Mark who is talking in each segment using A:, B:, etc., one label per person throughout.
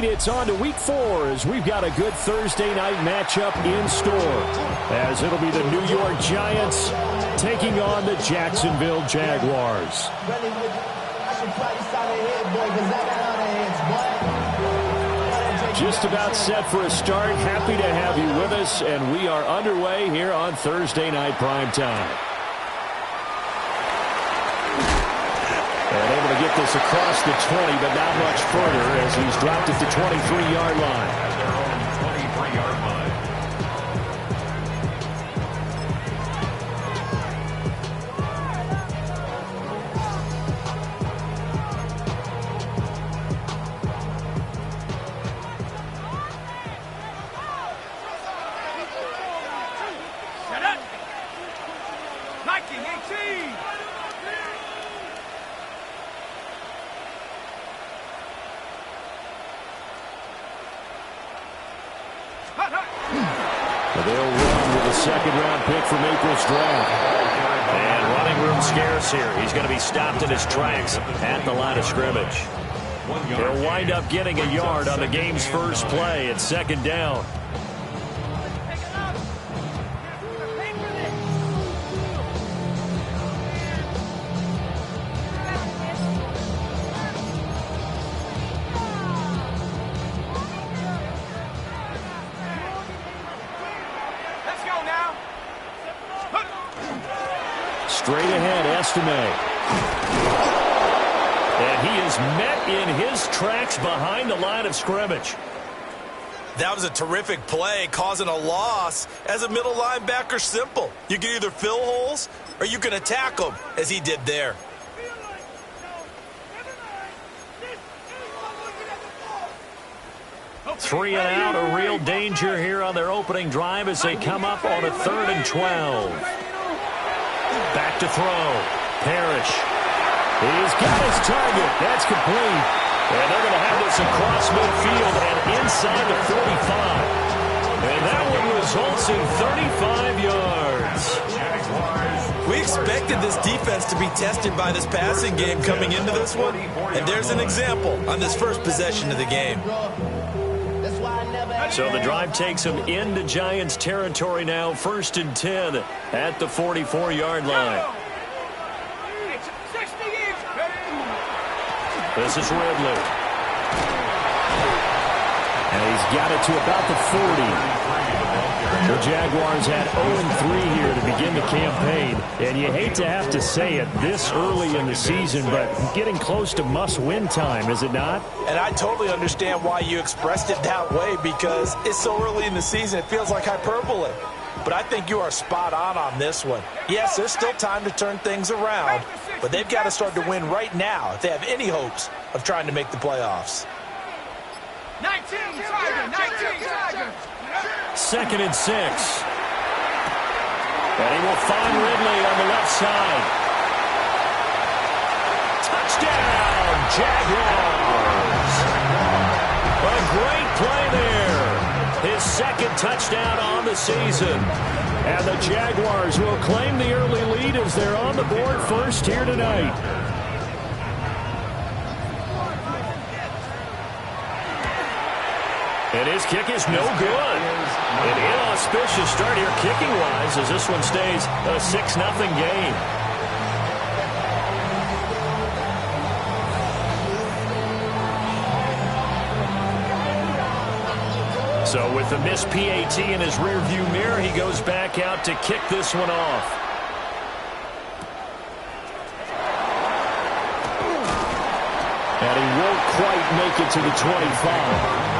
A: right, it's on to week 4 as we've got a good Thursday night matchup in store. As it'll be the New York Giants taking on the Jacksonville Jaguars. Just about set for a start. Happy to have you with us, and we are underway here on Thursday Night Primetime. And able to get this across the 20, but not much further as he's dropped it to 23-yard line.
B: At their own 23-yard line.
C: Set up. Nike 18.
A: They'll run with a second-round pick from April's draft.
D: And running room scarce here. He's going to be stopped in his tracks at the line of scrimmage. He'll wind up getting a yard on the game's first play. It's second down.
A: Straight ahead, Estime. And he is met in his tracks behind the line of scrimmage.
E: That was a terrific play, causing a loss. As a middle linebacker, simple. You can either fill holes or you can attack them, as he did there.
D: Three and out, a real danger here on their opening drive as they come up on a 3rd and 12. Back to throw. Parrish.
A: He's got his target. That's complete.
D: And they're going to have this across midfield and inside the 45. And that one results in 35 yards.
E: We expected this defense to be tested by this passing game coming into this one. And there's an example on this first possession of the game.
D: So the drive takes them into Giants territory now. 1st and 10 at the 44-yard line. This is Ridley.
A: And he's got it to about the 40. The Jaguars had 0-3 here to begin the campaign. And you hate to have to say it this early in the season, but getting close to must-win time, is it not?
E: And I totally understand why you expressed it that way, because it's so early in the season, it feels like hyperbole. But I think you are spot on this one. Yes, there's still time to turn things around, but they've got to start to win right now if they have any hopes of trying to make the playoffs.
C: 19 Tiger, 19 Tiger.
D: 2nd and 6. And he will find Ridley on the left side. Touchdown, Jaguars. A great play there. His 2nd touchdown on the season.
A: And the Jaguars will claim the early lead as they're on the board first here tonight.
D: And his kick is no good. An inauspicious start here kicking-wise as this one stays a 6-0 game. So with the missed PAT in his rearview mirror, he goes back out to kick this one off.
A: And he won't quite make it to the 25.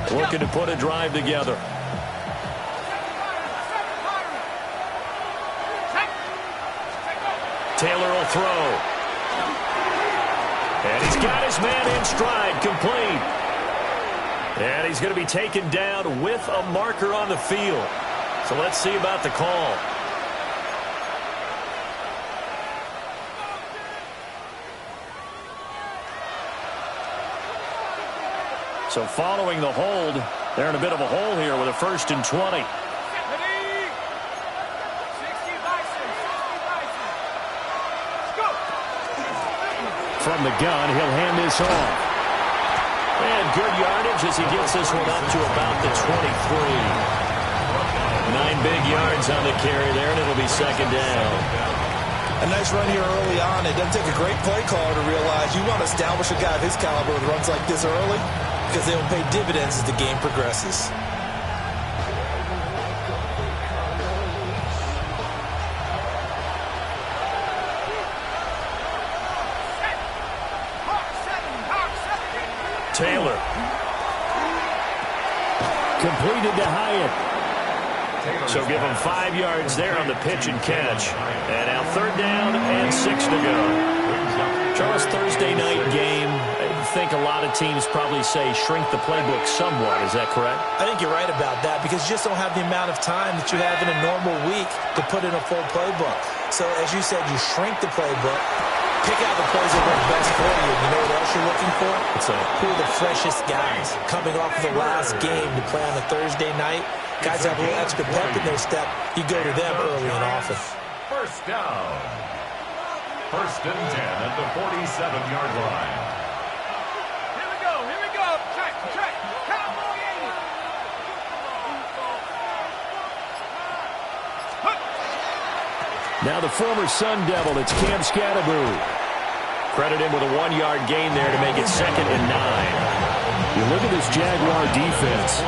D: Looking to put a drive together. Taylor will throw. And he's got his man in stride, complete. And he's going to be taken down with a marker on the field. So let's see about the call. So following the hold, they're in a bit of a hole here with a 1st and 20.
A: From the gun, he'll hand this off.
D: And good yardage as he gets this one up to about the 23. 9 big yards on the carry there, and it'll be 2nd down.
E: A nice run here early on. It doesn't take a great play caller to realize you want to establish a guy of his caliber with runs like this early because they will pay dividends as the game progresses.
D: Taylor.
A: Completed to Hyatt.
D: So give him 5 yards there on the pitch and catch. And now 3rd down and 6 to go. Charles, Thursday night game, I think a lot of teams probably say shrink the playbook somewhat. Is that correct?
E: I think you're right about that because you just don't have the amount of time that you have in a normal week to put in a full playbook. So as you said, you shrink the playbook, pick out the plays that work best for you. You know what else you're looking for? Who are the freshest guys coming off of the last game to play on a Thursday night? Guys have a little extra pep in their step. You go to them early and often.
B: 1st down. 1st and 10 at the 47-yard line.
C: Here we go, here we go. Check, check. Cowboy 80.
A: Now the former Sun Devil, it's Cam Scatterbroo.
D: Credit him with a 1-yard gain there to make it 2nd and 9.
A: You look at this Jaguar defense.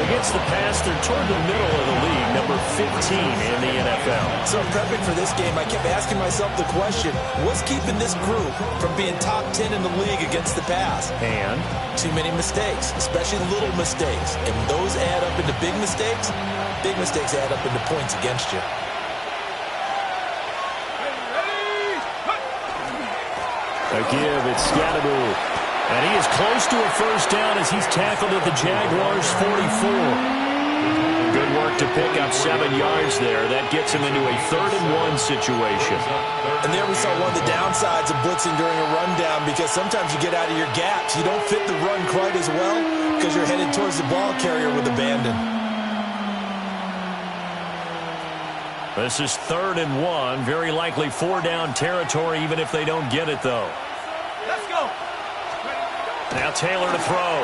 D: Against the pass, they're toward the middle of the league, number 15 in the NFL.
E: So prepping for this game, I kept asking myself the question, what's keeping this group from being top 10 in the league against the pass?
A: And
E: too many mistakes, especially little mistakes. And when those add up into big mistakes add up into points against you.
A: a give, it's Scatterbroo.
D: And he is close to a 1st down as he's tackled at the Jaguars' 44. Good work to pick up 7 yards there. That gets him into a 3rd and 1 situation.
E: And there we saw one of the downsides of blitzing during a rundown because sometimes you get out of your gaps. You don't fit the run quite as well because you're headed towards the ball carrier with abandon.
D: This is 3rd and 1. Very likely 4-down territory even if they don't get it, though.
C: Let's go.
D: Now Taylor to throw.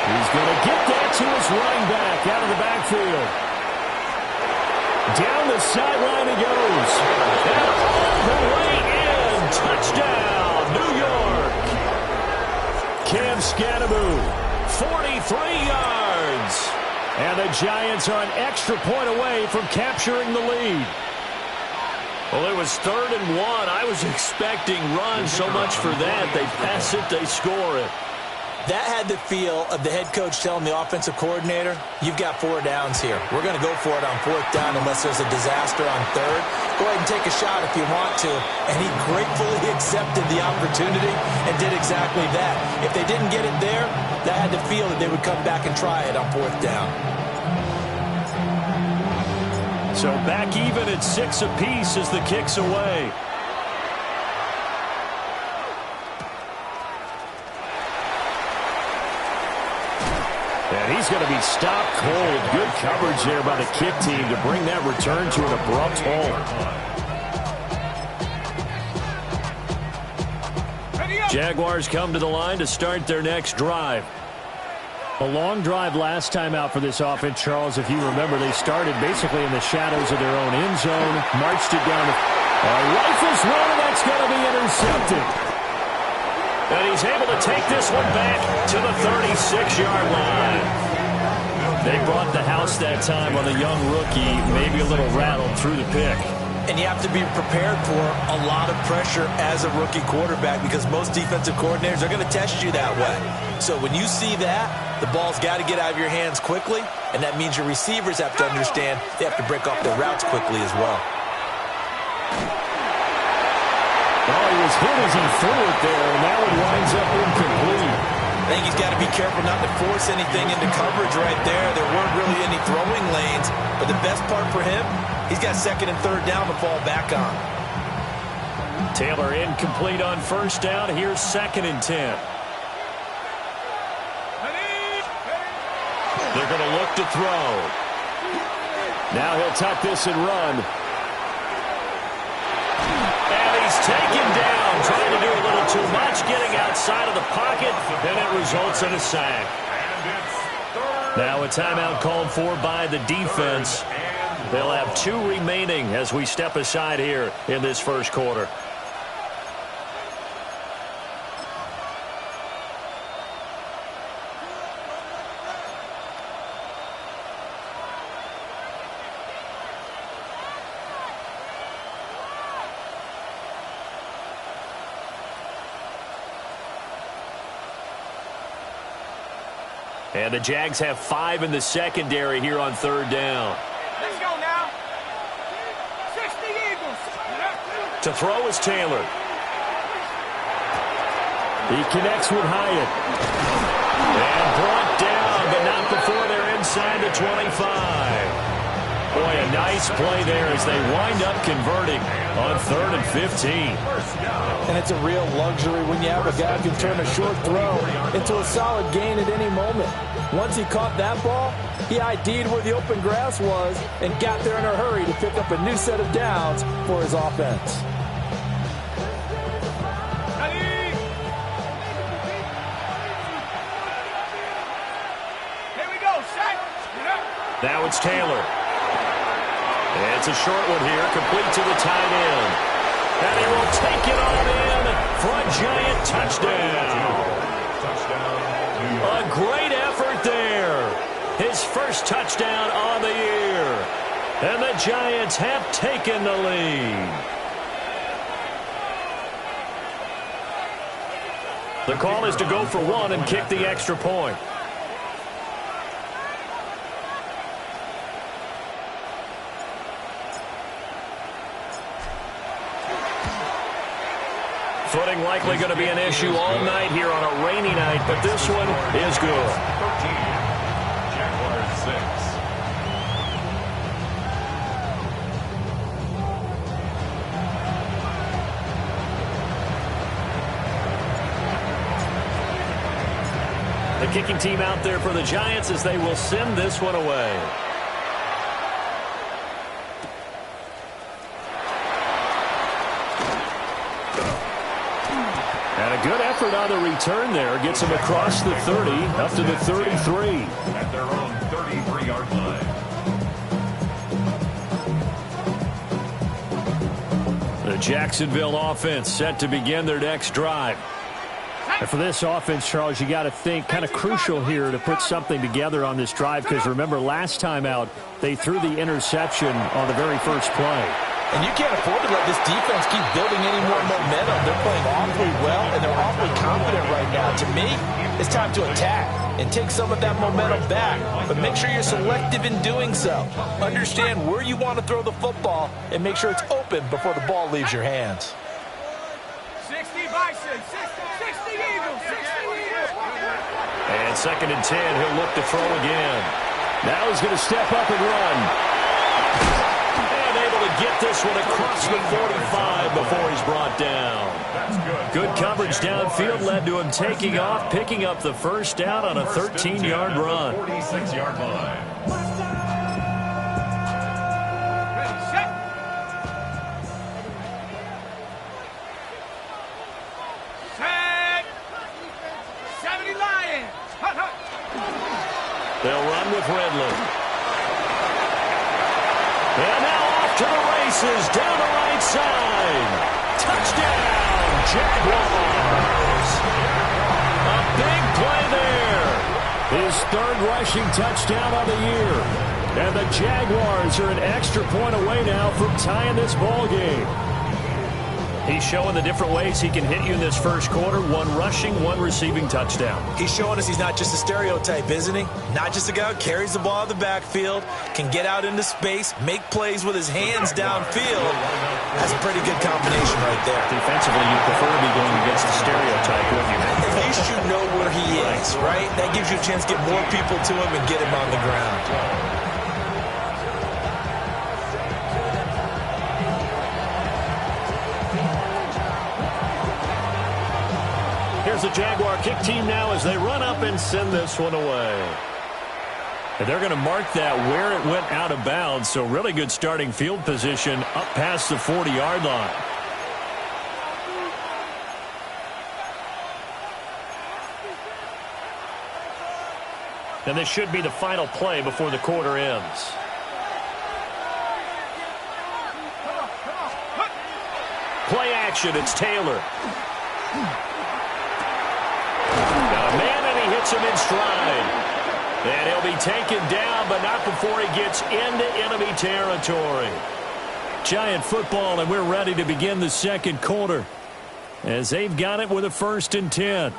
A: He's going to get that to his running back out of the backfield. Down the sideline he goes. And all the way in. Touchdown, New York. Cam Scatterbroo, 43 yards. And the Giants are an extra point away from capturing the lead.
D: Well, it was 3rd and 1. I was expecting runs. So much for that. They pass it, they score it.
E: That had the feel of the head coach telling the offensive coordinator, you've got 4 downs here. We're going to go for it on 4th down unless there's a disaster on 3rd. Go ahead and take a shot if you want to. And he gratefully accepted the opportunity and did exactly that. If they didn't get it there, that had the feel that they would come back and try it on 4th down.
D: So back even at 6 apiece as the kick's away.
A: And he's going to be stopped cold. Good coverage there by the kick team to bring that return to an abrupt halt.
D: Jaguars come to the line to start their next drive.
A: A long drive last time out for this offense, Charles. If you remember, they started basically in the shadows of their own end zone, marched it down. A rifles run, and that's going to be intercepted.
D: And he's able to take this one back to the 36-yard line. They brought the house that time on the young rookie, maybe a little rattled through the pick.
E: And you have to be prepared for a lot of pressure as a rookie quarterback because most defensive coordinators are going to test you that way. So when you see that, the ball's got to get out of your hands quickly, and that means your receivers have to understand they have to break off their routes quickly as well.
A: Oh, he was hit as he threw it there, and that one winds up incomplete.
E: I think he's got to be careful not to force anything into coverage right there. There weren't really any throwing lanes, but the best part for him, he's got 2nd and 3rd down to fall back on.
D: Taylor incomplete on 1st down. Here's 2nd and 10. They're going to look to throw.
A: Now he'll tuck this and run.
D: And he's taken down, trying to do a little too much, getting outside of the pocket, and it results in a sack. Now a timeout called for by the defense. They'll have 2 remaining as we step aside here in this first quarter. And the Jags have 5 in the secondary here on 3rd down.
C: Let's go now. 60 Eagles.
D: To throw is Taylor.
A: He connects with Hyatt.
D: And brought down, but not before they're inside the 25. Boy, a nice play there as they wind up converting on 3rd and 15.
E: And it's a real luxury when you have a guy who can turn a short throw into a solid gain at any moment. Once he caught that ball, he ID'd where the open grass was and got there in a hurry to pick up a new set of downs for his offense.
C: Ready? Here we go, set.
D: Now it's Taylor. And it's a short one here, complete to the tight end. And he will take it on in for a giant touchdown. A great effort there. His first touchdown on the year. And the Giants have taken the lead. The call is to go for 1 and kick the extra point. Footing likely going to be an issue all night here on a rainy night, but this one is good.
B: 13, Jaguars 6.
D: The kicking team out there for the Giants as they will send this one away.
A: And a good effort on the return there. Gets him across the 30, up to the 33.
B: At their own 33-yard line.
D: The Jacksonville offense set to begin their next drive.
A: And for this offense, Charles, you got to think kind of crucial here to put something together on this drive, because remember last time out they threw the interception on the very first play.
E: And you can't afford to let this defense keep building any more momentum. They're playing awfully well, and they're awfully confident right now. To me, it's time to attack and take some of that momentum back. But make sure you're selective in doing so. Understand where you want to throw the football and make sure it's open before the ball leaves your hands.
C: 60 Bison, 60 Eagles, 60 Eagles.
D: And 2nd and 10, he'll look to throw again.
A: Now he's going to step up and run.
D: Get this one across the 45 before he's brought down. Good coverage downfield led to him taking off, picking up the first down on a 13-yard run.
B: 46-yard line.
C: Ready, set. Set. 70 Lions. Hut, hut.
D: They'll run with Redland. And now off to the races down the right side. Touchdown, Jaguars. A big play there.
A: His 3rd rushing touchdown of the year. And the Jaguars are an extra point away now from tying this ball game.
D: He's showing the different ways he can hit you in this first quarter. 1 rushing, 1 receiving touchdown.
E: He's showing us he's not just a stereotype, isn't he? Not just a guy who carries the ball out of the backfield, can get out into space, make plays with his hands downfield. That's a pretty good combination right there.
D: Defensively, you prefer to be going against the stereotype, wouldn't you?
E: At least you know where he is, right? That gives you a chance to get more people to him and get him on the ground.
D: Here's the Jaguar kick team now as they run up and send this one away. And they're going to mark that where it went out of bounds. So really good starting field position up past the 40-yard line. And this should be the final play before the quarter ends. Play action, it's Taylor. Got a man and he hits him in stride. And he'll be taken down, but not before he gets into enemy territory. Giant football, and we're ready to begin the second quarter as they've got it with a 1st and 10.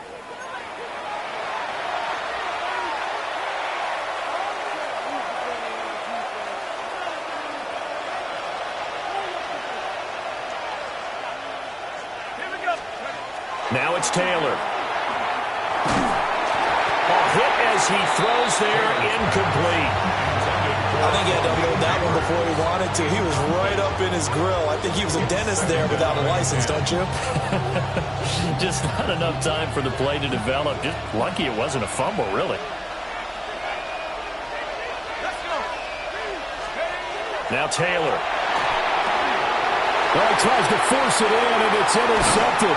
D: Now it's Taylor. Hit as he throws there, incomplete.
E: I think he had to unload that one before he wanted to. He was right up in his grill. I think he was a dentist there without a license, don't you?
D: Just not enough time for the play to develop. Just lucky it wasn't a fumble, really. Now Taylor.
A: Well, he tries to force it in, and it's intercepted.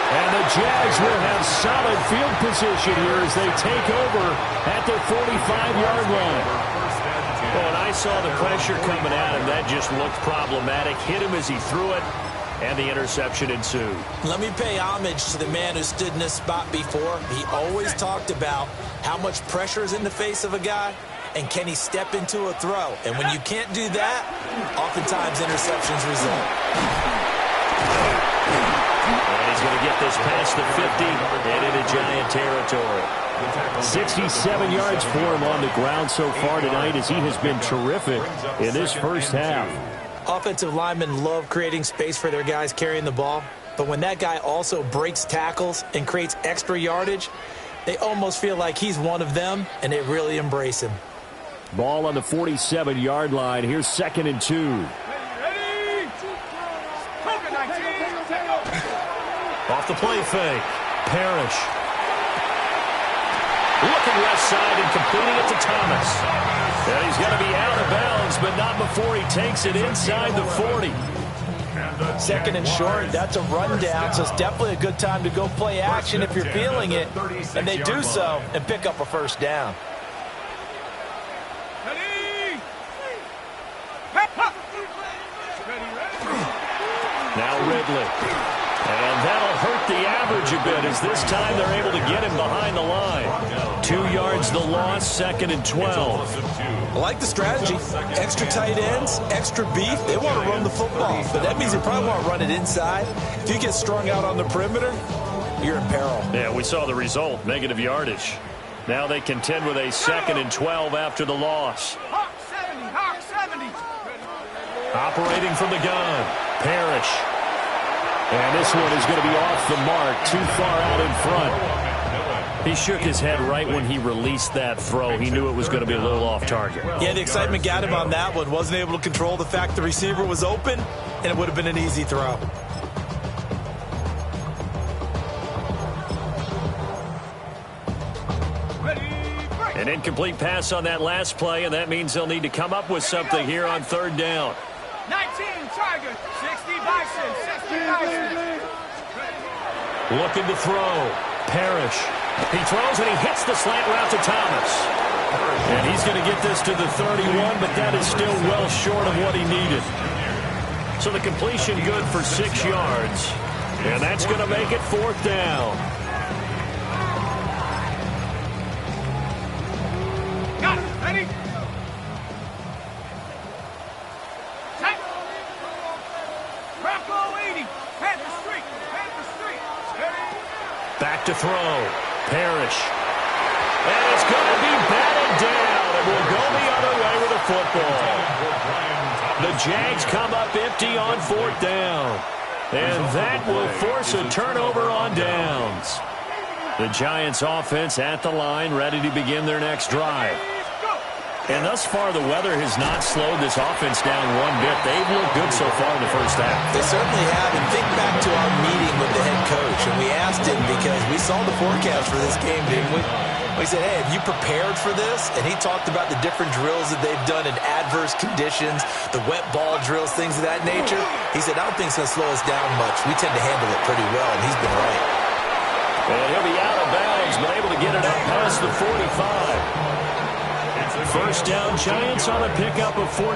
A: And the Jags will have solid field position here as they take over at their 45-yard line.
D: Well, when I saw the pressure coming at him, that just looked problematic. Hit him as he threw it, and the interception ensued.
E: Let me pay homage to the man who stood in this spot before. He always talked about how much pressure is in the face of a guy, and can he step into a throw. And when you can't do that, oftentimes interceptions result.
D: And he's going to get this past the 50 and into Giant territory.
A: 67 yards for him on the ground so far tonight as he has been terrific in this first half.
E: Offensive linemen love creating space for their guys carrying the ball, but when that guy also breaks tackles and creates extra yardage, they almost feel like he's one of them, and they really embrace him.
A: Ball on the 47-yard line. Here's 2nd and 2.
D: Off the play fake. Parrish. Looking left side and completing it to Thomas. And he's going to be out of bounds, but not before he takes it inside the 40.
E: 2nd and short, that's a rundown, so it's definitely a good time to go play action if you're feeling it. And they do so and pick up a 1st down.
D: Now Ridley. And that'll hurt the average a bit as this time they're able to get him behind the line. 2 yards the loss, 2nd and 12.
E: I like the strategy. Extra tight ends, extra beef. They want to run the football, but that means they probably want to run it inside. If you get strung out on the perimeter, you're in peril.
D: Yeah, we saw the result, negative yardage. Now they contend with a 2nd and 12 after the loss.
C: Hawk 70, Hawk 70.
D: Operating from the gun, Parrish.
A: And this one is going to be off the mark, too far out in front.
D: He shook his head right when he released that throw. He knew it was going to be a little off target.
E: Yeah, the excitement got him on that one. Wasn't able to control the fact the receiver was open, and it would have been an easy throw.
D: An incomplete pass on that last play, and that means they'll need to come up with something here on 3rd down.
C: 19, Tiger. 60, Bison. 60, Bison.
D: Looking to throw. Parrish. He throws and he hits the slant route to Thomas. And he's going to get this to the 31, but that is still well short of what he needed. So the completion good for 6 yards. And that's going to make it 4th down.
C: Got it. Ready? Tight. Bronco 80. Panther Street. Panther Street. Ready?
D: Back to throw. Parrish. And it's going to be batted down. And we'll go the other way with the football. The Jags come up empty on 4th down. And that will force a turnover on downs. The Giants offense at the line, ready to begin their next drive. And thus far, the weather has not slowed this offense down one bit. They've looked good so far in the first half.
E: They certainly have. And think back to our meeting with the head coach. And we asked him because we saw the forecast for this game, didn't we? We said, hey, have you prepared for this? And he talked about the different drills that they've done in adverse conditions, the wet ball drills, things of that nature. He said, I don't think it's going to slow us down much. We tend to handle it pretty well, and he's been right.
D: And he'll be out of bounds, but able to get it up past the 45. First down, Giants on a pickup of 14.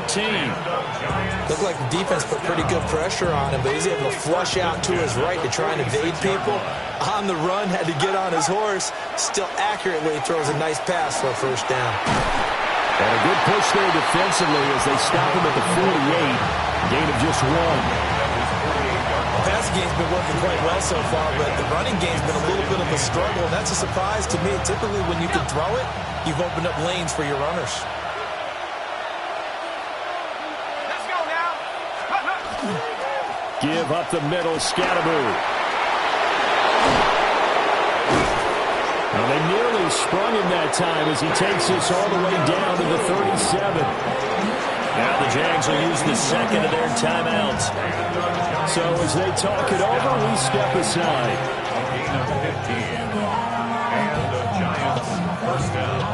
E: Looked like the defense put pretty good pressure on him, but he's able to flush out to his right to try and evade people. On the run, had to get on his horse. Still accurately throws a nice pass for a first down.
A: And a good push there defensively as they stop him at the 48. Gain of just one.
E: The passing game's been working quite well so far, but the running game's been a little bit of a struggle, and that's a surprise to me. Typically, when you can throw it, you've opened up lanes for your runners.
C: Let's go now.
A: Give up the middle, Scatteroo. Well, they nearly sprung him that time as he takes us all the way down to the 37.
D: Now the Jags will use the second of their timeouts.
A: So as they talk it over, we step aside.
B: A gain of 15. And the Giants first down.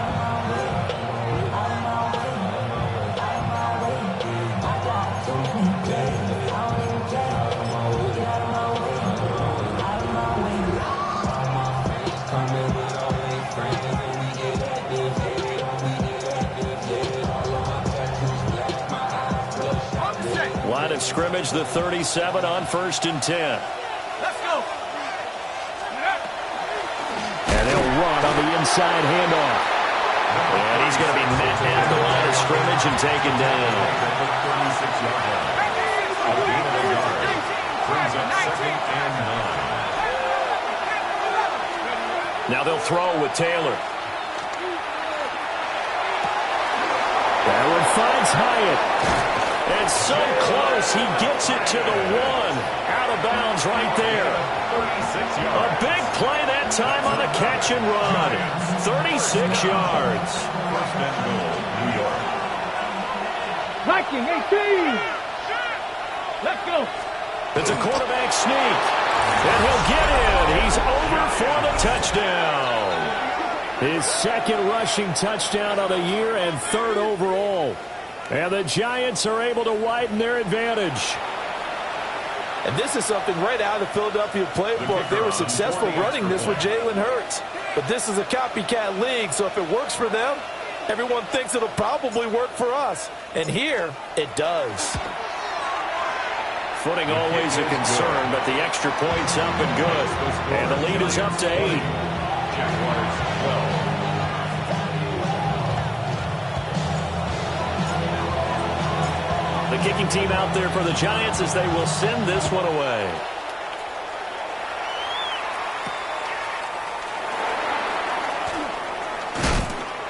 D: Line of scrimmage, the 37 on 1st and 10.
C: Let's go.
A: And they'll run on the inside handoff.
D: And he's going to be met at the line of scrimmage and taken down. Now they'll throw with Taylor.
A: That one finds Hyatt.
D: And so close, he gets it to the 1. Out of bounds right there. A big play that time on the catch and run. 36 yards.
B: First and goal, New York.
C: Viking 18. Let's go.
D: It's a quarterback sneak. And he'll get in. He's over for the touchdown.
A: His second rushing touchdown of the year and 3rd overall. And the Giants are able to widen their advantage.
E: And this is something right out of the Philadelphia playbook. They were successful running this with Jalen Hurts. But this is a copycat league, so if it works for them, everyone thinks it'll probably work for us. And here, it does.
D: Footing always a concern, but the extra point's up and good. And the lead is up to 8.
B: Jaguars 12.
D: The kicking team out there for the Giants as they will send this one away.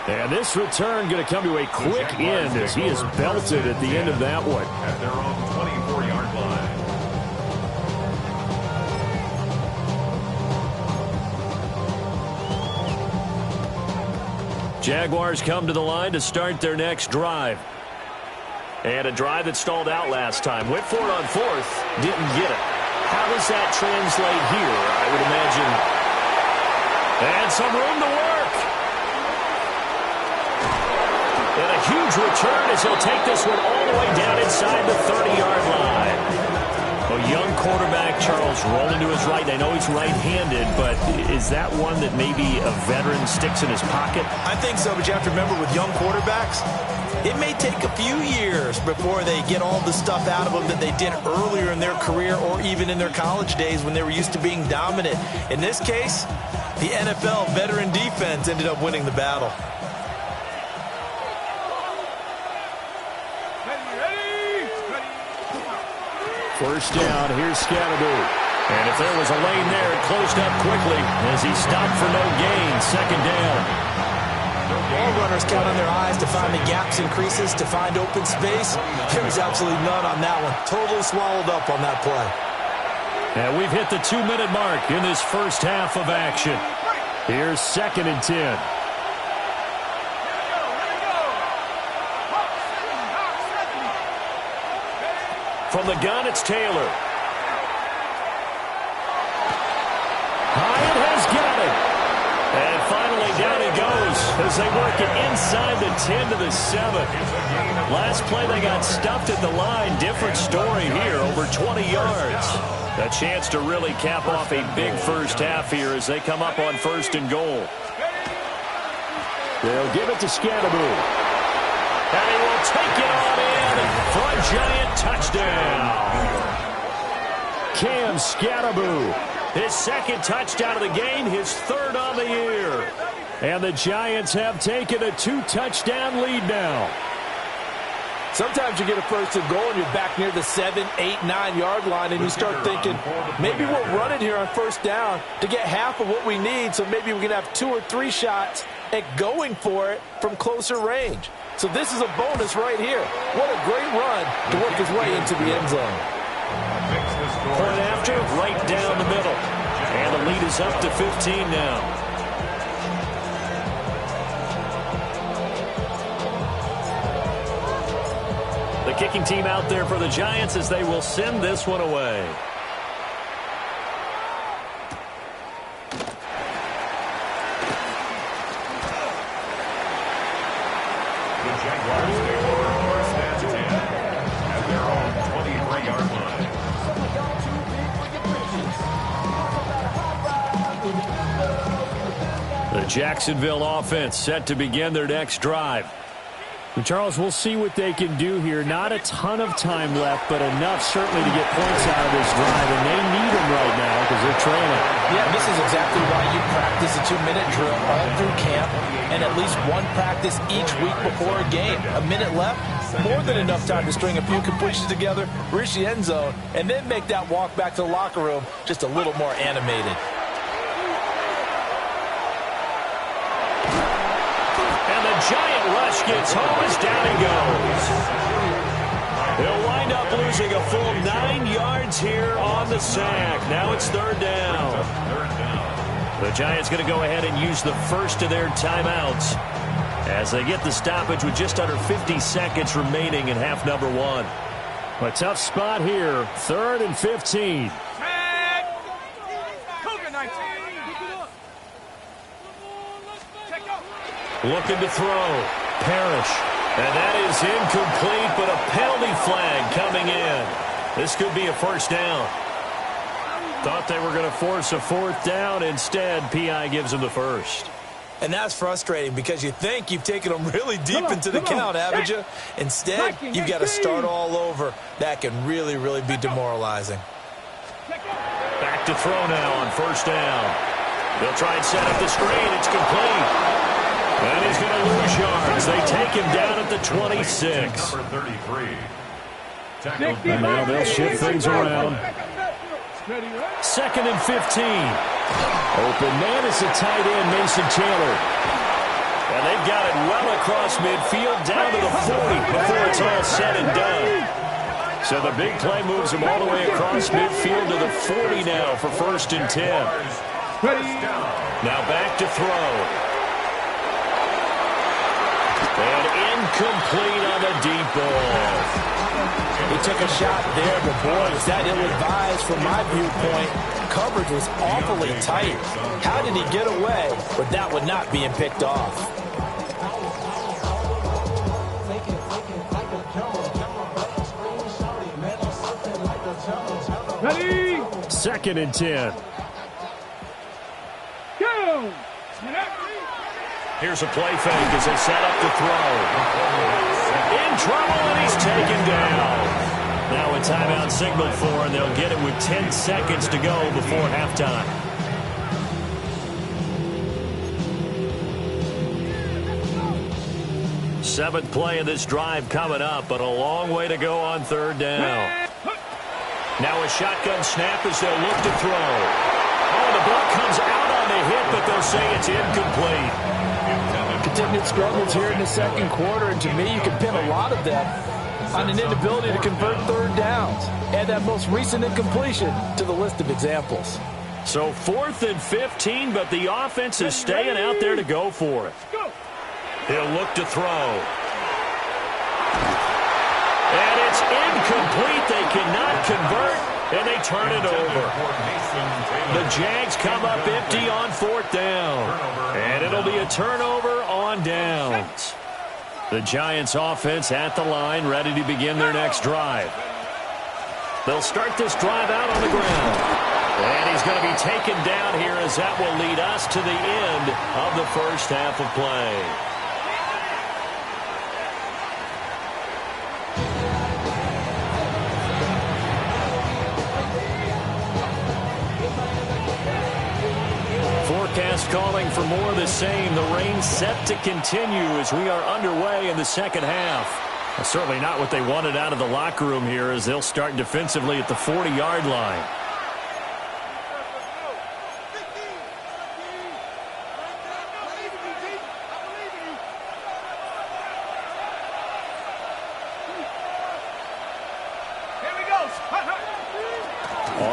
A: And this return going to come to a quick end as he is belted at the end of that one.
B: At their own 24-yard line.
D: Jaguars come to the line to start their next drive. And a drive that stalled out last time. Went for it on 4th. Didn't get it. How does that translate here, I would imagine? And some room to work. And a huge return as he'll take this one all the way down inside the 30-yard line. A young quarterback, Charles, rolling to his right. I know he's right-handed, but is that one that maybe a veteran sticks in his pocket?
E: I think so, but you have to remember with young quarterbacks, it may take a few years before they get all the stuff out of them that they did earlier in their career or even in their college days when they were used to being dominant. In this case, the NFL veteran defense ended up winning the battle.
A: First down, here's Scatteroo.
D: And if there was a lane there, it closed up quickly as he stopped for no gain. Second down.
E: All runners count on their eyes to find the gaps and creases, to find open space. There was absolutely none on that one. Totally swallowed up on that play.
A: And we've hit the 2-minute mark in this first half of action. Here's 2nd and 10.
D: From the gun, it's Taylor. Hyatt has got it. And finally down he goes as they work it inside the 10 to the 7. Last play they got stuffed at the line. Different story here, over 20 yards. A chance to really cap off a big first half here as they come up on 1st and goal.
A: They'll give it to Scatterby.
D: And he will take it on in for a giant touchdown.
A: Cam Scatterby.
D: His 2nd touchdown of the game, his 3rd on the year.
A: And the Giants have taken a 2-touchdown lead now.
E: Sometimes you get a 1st and goal and you're back near the 7, 8, 9-yard line and you start thinking, maybe we'll run it here on 1st down to get half of what we need, so maybe we can have 2 or 3 shots at going for it from closer range. So this is a bonus right here. What a great run to work his way into the end zone.
D: Point after, right down the middle. And the lead is up to 15 now. The kicking team out there for the Giants as they will send this one away.
B: The Jaguars take over 1st and 10 at their own 23-yard line.
D: The Jacksonville offense set to begin their next drive.
A: And Charles, we'll see what they can do here. Not a ton of time left, but enough certainly to get points out of this drive, and they need them right now because they're trailing.
E: Yeah, this is exactly why you practice a 2-minute drill all through camp and at least one practice each week before a game. A minute left, more than enough time to string a few completions together, reach the end zone, and then make that walk back to the locker room just a little more animated.
D: Giant rush gets home as down he goes. He'll wind up losing a full 9 yards here on the sack. Now it's 3rd down. The Giants going to go ahead and use the first of their timeouts as they get the stoppage with just under 50 seconds remaining in half number 1.
A: A tough spot here. 3rd and 15.
D: Looking to throw. Parrish. And that is incomplete, but a penalty flag coming in. This could be a 1st down. Thought they were going to force a 4th down. Instead, P.I. gives them the 1st.
E: And that's frustrating because you think you've taken them really deep into the count, haven't you? Instead, you've got to start all over. That can really, really be demoralizing.
D: Back to throw now on 1st down. They'll try and set up the screen. It's complete. And he's going to lose yards. They take him down at the 26.
B: Number 33.
A: And now they'll shift things around.
D: 2nd and 15.
A: Open man is the tight end, Mason Taylor.
D: And they've got it well across midfield down to the 40 before it's all said and done. So the big play moves them all the way across midfield to the 40 now for 1st and 10. Now back to throw. And incomplete on the deep ball.
E: He took a shot there, but boy, was that ill-advised from my viewpoint. Coverage was awfully tight. How did he get away with that one not being picked off?
A: Ready? 2nd and 10.
C: Go!
D: Here's a play fake as they set up to throw. In trouble, and he's taken down. Now a timeout signaled for, and they'll get it with 10 seconds to go before halftime. Seventh play of this drive coming up, but a long way to go on 3rd down. Now a shotgun snap as they'll look to throw. Oh, the ball comes out on the hit, but they'll say it's incomplete.
E: Continued struggles here in the 2nd quarter, and to me, you can pin a lot of them on an inability to convert 3rd downs. Add that most recent incompletion to the list of examples.
D: So 4th and 15, but the offense is staying out there to go for it. He'll look to throw. And it's incomplete. They cannot convert, and they turn it over. The Jags come up empty on 4th down, and it'll be a turnover on downs. The Giants offense at the line, ready to begin their next drive. They'll start this drive out on the ground. And he's going to be taken down here as that will lead us to the end of the first half of play. Forecast calling for more of the same. The rain set to continue as we are underway in the second half. Certainly not what they wanted out of the locker room here as they'll start defensively at the 40-yard line.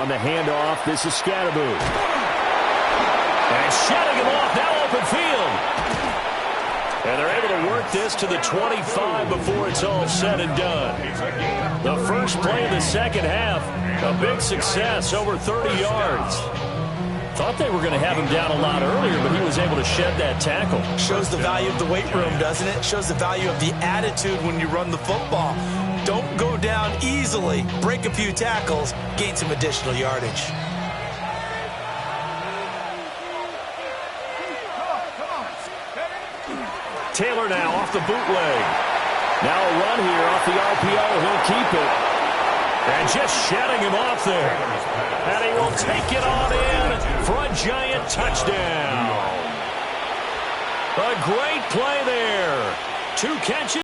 D: On the handoff, this is Scatterboot. And shutting him off, now open field. And they're able to work this to the 25 before it's all said and done. The first play of the second half, a big success, over 30 yards. Thought they were going to have him down a lot earlier, but he was able to shed that tackle.
E: Shows the value of the weight room, doesn't it? Shows the value of the attitude when you run the football. Don't go down easily. Break a few tackles, gain some additional yardage.
D: Taylor now off the bootleg. Now a run here off the RPO. He'll keep it. And just shedding him off there. And he will take it on in for a Giant touchdown. A great play there. 2 catches.